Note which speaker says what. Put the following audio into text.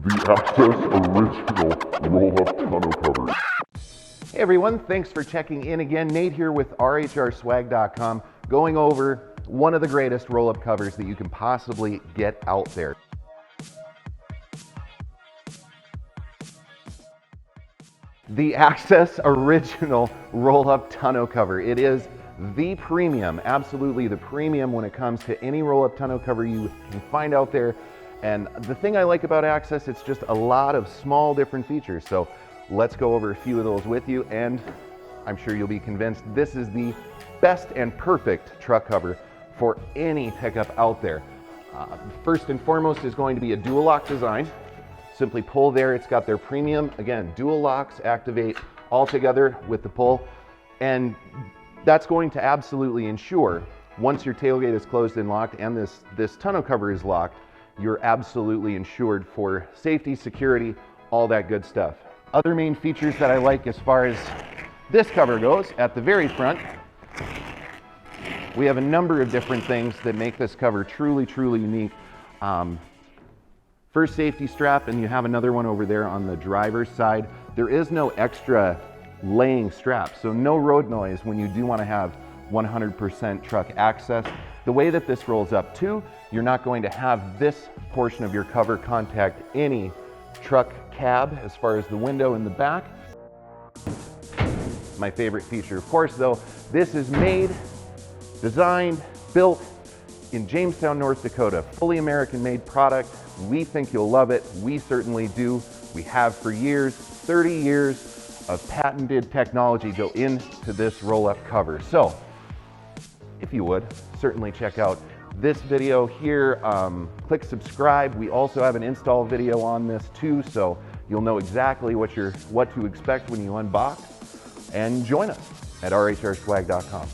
Speaker 1: The Access Original Roll-Up Tonneau Cover.
Speaker 2: Hey everyone, thanks for checking in again. Nate here with RHRSwag.com, going over one of the greatest roll-up covers that you can possibly get out there. The Access Original Roll-Up Tonneau Cover. It is the premium, absolutely the premium when it comes to any roll-up tonneau cover you can find out there. And the thing I like about Access, it's just a lot of small different features. So let's go over a few of those with you, and I'm sure you'll be convinced this is the best and perfect truck cover for any pickup out there. First and foremost is going to be a dual lock design. Simply pull there, it's got their premium, again, dual locks activate all together with the pull, and that's going to absolutely ensure once your tailgate is closed and locked and this tonneau cover is locked, you're absolutely insured for safety, security, all that good stuff. Other main features that I like as far as this cover goes, at the very front, we have a number of different things that make this cover truly, truly unique. First safety strap, and you have another one over there on the driver's side. There is no extra laying strap, so no road noise when you do want to have 100% truck access. The way that this rolls up too, you're not going to have this portion of your cover contact any truck cab as far as the window in the back. My favorite feature, of course, though, this is made, designed, built in Jamestown, North Dakota. Fully American-made product. We think you'll love it. We certainly do. We have for years. 30 years of patented technology go into this roll-up cover. So, if you would, certainly check out this video here. Click subscribe. We also have an install video on this too, so you'll know exactly what to expect when you unbox. And join us at RHRSwag.com.